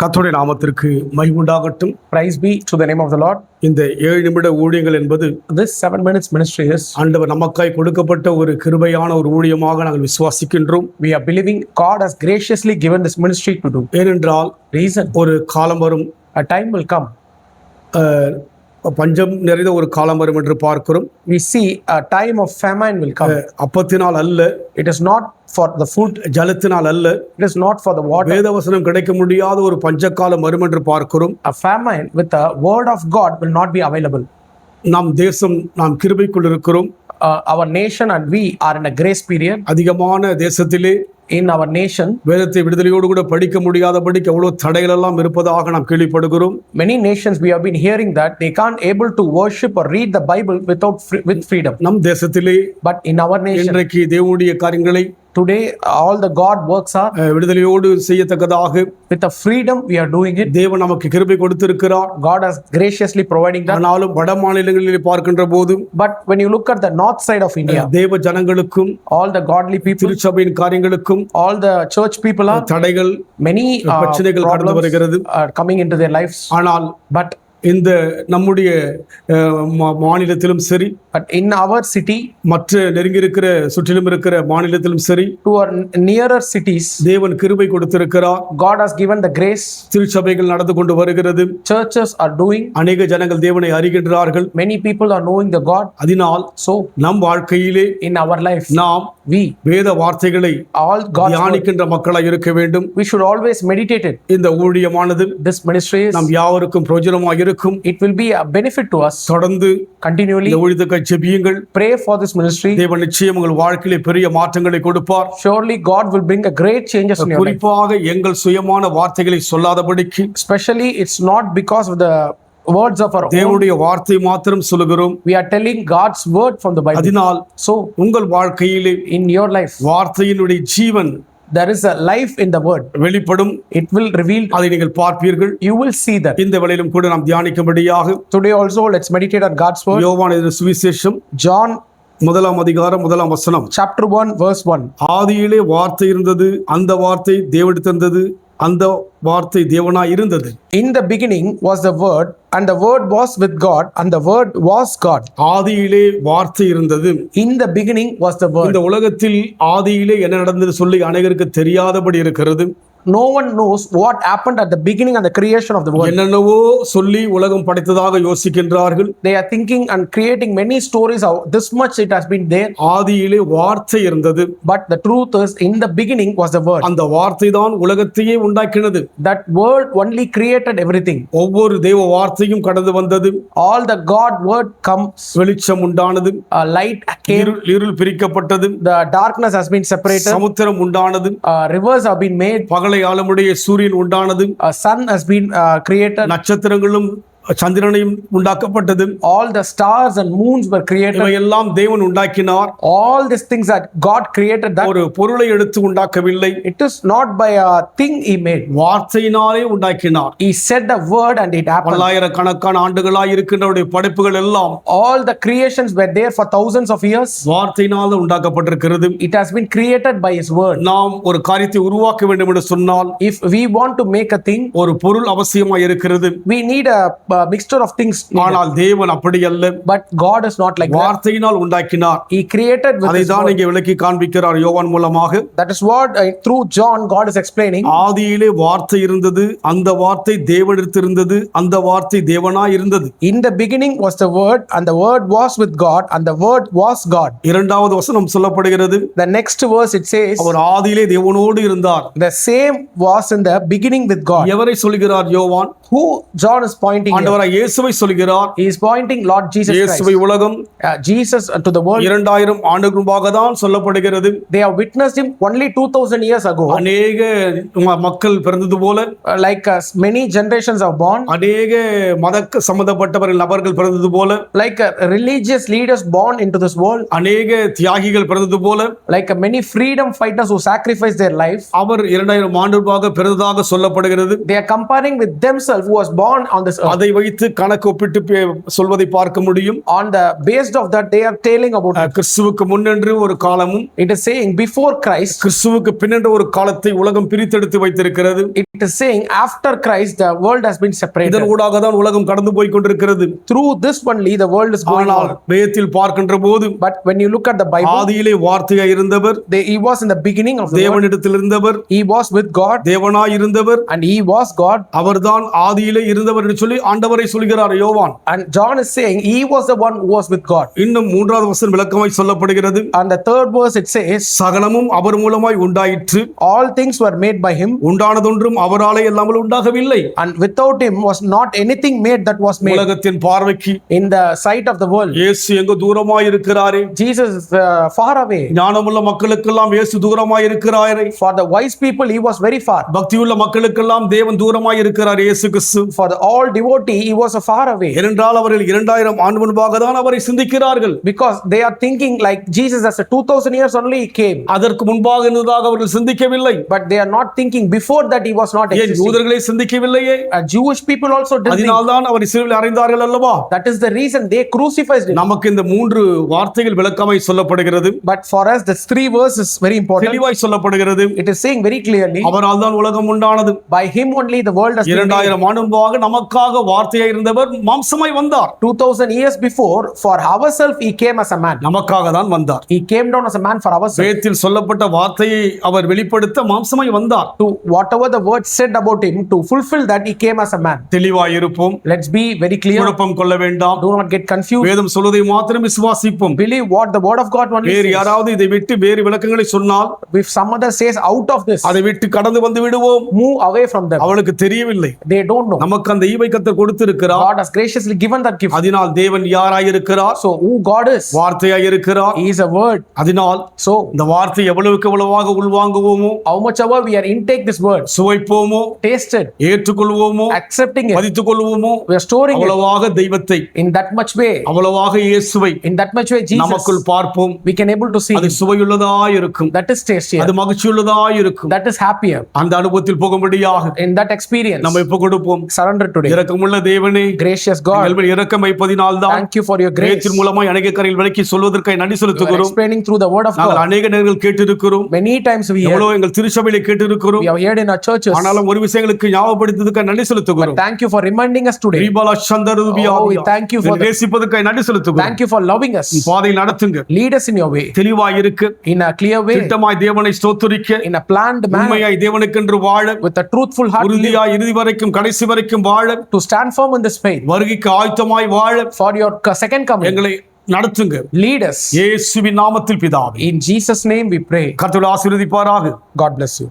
கர்த்தருடைய நாமத்திற்கு மகிமை உண்டாகட்டும். Praise be to the name of the Lord. இந்த 7 நிமிட ஊழியங்கள் என்பது This 7 minutes ministry is, ஆண்டவர் நமக்காய் கொடுக்கப்பட்ட ஒரு கிருபையான ஒரு ஊழியமாக நாங்கள் விசுவாசிக்கின்றோம். we are believing God has graciously given this ministry to do. ஏனென்றால் Reason, ஒரு காலம் வரும், a time will come. பஞ்சம் நிறைந்த ஒரு காலம் வரும் என்று பார்க்கிறோம். We see a time of famine will come. அப்பத்தினால் அல்ல, It is not for the food, ஜலத்தினால் அல்ல, it is not for the water. வேதவசனம் கிடைக்க முடியாத ஒரு பஞ்சக்காலம் வரும் என்று பார்க்கிறோம். A famine with the word of God will not be available. நாம் கிருபைக்குள் இருக்கிறோம். Our nation and we are in a grace period. அதிகமான தேசத்திலே In our nation, வேதத்தை விடுதலையோடு கூட படிக்க முடியாதபடிக்கு எவ்வளவு தடைகள் எல்லாம் இருப்பதாக நாம் கேள்விப்படுகிறோம். many nations we have been hearing that they can't able to worship or read the Bible with freedom. நம் தேசத்திலே But in our nation இன்றைக்கு தேவனுடைய காரியங்களை today, all the God works are விடுதலையோடு செய்யத்தக்கதாக with the freedom we are doing it. தேவன் நமக்கு கிருபை கொடுத்திருக்கிறார். God has graciously providing that. ஆனாலும் வட மாநிலங்களிலே பார்க்கின்ற போது But when you look at the north side of India, தேவ ஜனங்களுக்கும் all the godly people, திருச்சபையின் காரியங்களுக்கும் all the church people are, தடைகள், many பிரச்சனைகள் கடந்து வருகிறது. problems are coming into their lives. ஆனால் But இந்த நம்முடைய மாநிலத்திலும் சரி, But in our city, மற்ற நெருங்கி இருக்கிற சுற்றிலும் இருக்கிற மாநிலத்திலும் சரி, to our nearer cities, தேவன் கிருபை கொடுத்திருக்கிறார். God has given the grace. திருச்சபைகள் நடந்து கொண்டு வருகிறது. Churches are doing. அநேக ஜனங்கள் தேவனை அறிகின்றார்கள். Many people are knowing the God. அதனால் So நம் வாழ்க்கையிலே in our life, நாம் we வேத வார்த்தைகளை all God's word, தியானிக்கின்ற மக்களாய் இருக்க வேண்டும். we should always meditate it. இந்த ஊழியமானது This ministry is, நம் யாவருக்கும் பிரயோஜனமாக இருக்கும். it will be a benefit to us. தொடர்ந்து Continually இந்த ஊழியத்துக்காய் ஜெபியுங்கள். pray for this ministry. தேவன் நிச்சயம் உங்கள் வாழ்க்கையிலே பெரிய மாற்றங்களை கொடுப்பார். Surely God will bring a great changes in your life. குறிப்பாக எங்கள் சுயமான வார்த்தைகளை சொல்லாதபடிக்கு, Especially it's not because of the words of our own. தேவனுடைய வார்த்தை மாத்திரம் சொல்லுகிறோம். We are telling God's word from the Bible. அதனால் So உங்கள் வாழ்க்கையிலே in your life, வார்த்தையினுடைய ஜீவன் there is a life in the word. வெளிப்படும். It will reveal. அதை நீங்கள் பார்ப்பீர்கள். You will see that. இந்த வேளையிலும் கூட நாம் தியானிக்கும்படியாக Today also let's meditate on God's word. யோவான் எழுதின சுவிசேஷம் John 1:1 chapter 1 verse 1. ஆதியிலே வார்த்தை இருந்தது, அந்த வார்த்தை தேவனிடத்திலிருந்தது, அந்த வார்த்தை தேவனாய் இருந்தது. In the beginning was the word, and the word was with God, and the word was God. ஆதியிலே வார்த்தை இருந்தது. In the beginning was the word. இந்த உலகத்தில் ஆதியிலே என்ன நடந்தது சொல்லி அநேகருக்கு தெரியாதபடி இருக்கிறது. No one knows what happened at the beginning and the creation of the world. என்னென்னவோ சொல்லி உலகம் படைத்ததாக யோசிக்கின்றார்கள். They are thinking and creating many stories how this much it has been there. ஆதியிலே வார்த்தை இருந்தது. But the truth is, in the beginning was the word. அந்த வார்த்தை தான் உலகத்தையே உண்டாக்கினது. That word only created everything. ஒவ்வொரு தேவ வார்த்தையும் கடந்து வந்தது. All the God word comes. வெளிச்சம் உண்டானது. Light came. இருள் பிரிக்கப்பட்டது. The darkness has been separated. சமுத்திரம் உண்டானது. Rivers have been made. பகலை ஆளுமுடைய சூரியன் உண்டானது. A sun has been created. நட்சத்திரங்களும் சந்திரனையும் உண்டாக்கப்பட்டது. All the stars and moons were created. இவையெல்லாம் தேவன் உண்டாக்கினார். All these things that God created, that ஒரு பொருளை எடுத்து உண்டாக்கவில்லை. it is not by a thing he made. வார்த்தையினாலே உண்டாக்கினார். He said the word and it happened. பல்லாயிரக்கணக்கான ஆண்டுகளாய் இருக்கின்றவருடைய படைப்புகள் எல்லாம் All the creations were there for thousands of years. வார்த்தையினால் உண்டாக்கப்பட்டிருக்கிறது. It has been created by his word. நாம் ஒரு காரியத்தை உருவாக்க வேண்டும் என்று சொன்னால், If we want to make a thing, ஒரு பொருள் அவசியமாய் இருக்கிறது. we need a mixture of things. ஆனால் தேவன் அப்படி அல்ல. But God is not like that. வார்த்தையினால் உண்டாக்கினார். He created with அதை his தான் word. இங்கே விளக்கி காண்பிக்கிறார் யோவான் மூலமாக. That is what through John God is explaining. ஆதியிலே வார்த்தை இருந்தது, அந்த வார்த்தை தேவனிடத்திலிருந்தது, அந்த வார்த்தை தேவனாய் இருந்தது. In the beginning was the word, and the word was with God, and the word was God. இரண்டாவது வசனம் சொல்லப்படுகிறது, The next verse it says, அவர் ஆதியிலே தேவனோடு இருந்தார். the same was in the beginning with God. எவரை சொல்கிறார் யோவான்? Who John is pointing here? ஆண்டவராய் இயேசுவை சொல்கிறார். He is pointing Lord Jesus Christ. இயேசுவை உலகம் Jesus to the world. 2000 ஆண்டுகளுக்கு முன்பாக தான் சொல்லப்படுகிறது. They have witnessed him only 2000 years ago. அநேக மக்கள் பிறந்தது போல, Like many generations are born. அநேக மத சம்பந்தப்பட்டவர்கள் நபர்கள் பிறந்தது போல, Like religious leaders born into this world. அநேக தியாகிகள் பிறந்தது போல, Like many freedom fighters who sacrificed their life. அவர் 2000 ஆண்டுகளாக பிறந்ததாக சொல்லப்படுகிறது. They are comparing with themselves himself who was born on this earth. அதை வைத்து கணக்கு ஒப்பிட்டு சொல்வதை பார்க்க முடியும். On the based of that they are telling about it. கிறிஸ்துவுக்கு முன்னென்று ஒரு காலமும் It is saying before Christ. கிறிஸ்துவுக்கு பின்னென்று ஒரு காலத்தை உலகம் பிரித்தெடுத்து வைத்திருக்கிறது. It is saying after Christ the world has been separated. இதன் ஊடாக தான் உலகம் கடந்து போய் கொண்டிருக்கிறது. Through this only the world is going on. வேதத்தில் பார்க்கின்ற போது But when you look at the Bible, ஆதியிலே வார்த்தையாய் இருந்தவர், he was in the beginning of the world. தேவனிடத்தில் இருந்தவர், He was with God, தேவனாய் இருந்தவர், and he was God. அவர்தான் ஆதியிலே இருந்தவர் என்று சொல்லி ஆண்டவரை சொல்கிறார் யோவான். And John is saying he was the one who was with God. இன்னும் மூன்றாவது வசனம் விளக்கமாய் சொல்லப்படுகிறது. And the third verse it says, சகலமும் அவர் மூலமாய் உண்டாயிற்று, all things were made by him, உண்டானதொன்றும் அவராலே அல்லாமல் உண்டாகவில்லை, and without him was not anything made that was made. உலகத்தின் பார்வைக்கு In the sight of the world, இயேசு எங்க தூரமாய் இருக்கிறாரே, Jesus is far away. ஞானமுள்ள மக்களுக்கெல்லாம் இயேசு தூரமாய் இருக்கிறாரே, For the wise people he was very far. பக்தியுள்ள மக்களுக்கெல்லாம் தேவன் தூரமாய் இருக்கிறார் இயேசு கிறிஸ்து. For the all devotee he was far away. ஏனென்றால் அவர்கள் 2000 ஆண்டு முன்பாக தான் அவரை சிந்திக்கிறார்கள். Because they are thinking like Jesus as a 2000 years only he came. அதற்கு முன்பாக இருந்ததாக அவர்கள் சிந்திக்கவில்லை. But they are not thinking before that he was not ஏன் existing. யூதர்களே சிந்திக்கவில்லையே? Jewish people also did think. அதனால்தான் அவர் சிலுவையில் அறைந்தார்கள் அல்லவா? That is the reason they crucified him. நமக்கு இந்த மூன்று வார்த்தைகள் விளக்கமாய் சொல்லப்படுகிறது. But for us the three verses is very important. தெளிவாய் சொல்லப்படுகிறது. It is saying very clearly, அவரால் தான் உலகம் உண்டானது. by him only the world has been made. 2000 ஆண்டு முன்பாக நமக்காக வார்த்தையாய் இருந்தவர் மாம்சமாய் வந்தார். 2000 years before for ourselves he came as a man. நமக்காக தான் வந்தார். He came down as a man for ourselves. வேதத்தில் சொல்லப்பட்ட வார்த்தையை அவர் வெளிப்படுத்த மாம்சமாய் வந்தார். To whatever the word said about him, to fulfill that he came as a man. தெளிவாய் இருப்போம். Let's be very clear. குழப்பம் கொள்ள வேண்டாம். Do not get confused. வேதம் சொல்வதை மாத்திரம் விசுவாசிப்போம். Believe what the word of God only வேறு says. யாராவது இதை விட்டு வேறு விளக்கங்களை சொன்னால், If some other says out of this, அதை விட்டு கடந்து வந்து விடுவோம். move away from them. அவளுக்கு தெரியவில்லை. They don't know. நமக்கு அந்த ஈவை கர்த்தர் கொடுத்திருக்கிறார். God has graciously given that gift. அதனால் தேவன் யாராய் இருக்கிறார்? So who God is? வார்த்தையாய் இருக்கிறார். He is a word. அதனால் So இந்த வார்த்தை எவ்வளவுக்கு எவ்வளவாக உள்வாங்குவோமோ, how much ever we are intake this word, சுவைப்போமோ, tasted, ஏற்றுக்கொள்வோமோ, accepting it, மதித்துக் கொள்வோமோ, we are storing it அவ்வளவாக தெய்வத்தை, in that much way, அவ்வளவாக இயேசுவை in that much way Jesus, நமக்குள் பார்ப்போம். we can able to see அது him. சுவையுள்ளதாய் இருக்கும். That is tastier. அது மகிழ்ச்சியுள்ளதாய் இருக்கும். That is happier. அந்த அனுபவத்தில் போகும்படியாக In that experience, நம்ம இப்ப கொடுப்போம். surrender today. இரக்கமுள்ள தேவனே, Gracious God, எங்கள் மேல் இரக்கம் வைப்பதினால்தான் thank you for your grace. வேதத்தின் மூலமாய் அநேக கரையில் விளக்கி சொல்வதற்காய் நன்றி You are செலுத்துகிறோம். explaining through the word of நாங்கள் God. அநேக நேரங்கள் கேட்டிருக்கிறோம். Many times we hear, எவ்வளவு எங்கள் திருச்சபையிலே கேட்டிருக்கிறோம். we have heard in our churches. ஆனாலும் ஒரு விஷயங்களுக்கு ஞாபகப்படுத்துவதற்காக நன்றி செலுத்துகிறோம். Thank you for reminding us today. ரீபாலா சந்தருபியா, Oh, we thank you for the- நேசிப்பதற்காக நன்றி செலுத்துகிறோம். Thank you for loving us. பாதை நடத்துங்க. Lead us in your way, தெளிவாய் இருக்கு. in a clear way, திட்டமாய் தேவனை ஸ்தோத்திரிக்க, in a planned manner, உண்மையாய் தேவனுக்கென்று வாழ, with a truthful heart, உறுதியாய் இறுதி வரைக்கும் கடைசி வரைக்கும் வாழ, to stand firm in this faith, வருகைக்கு ஆயத்தமாய் வாழ for your second coming. எங்களை நடத்துங்க. Lead us. இயேசுவின் நாமத்தில் பிதாவே. In Jesus' name we pray. கர்த்தர் ஆசீர்வதிப்பாராக. God bless you.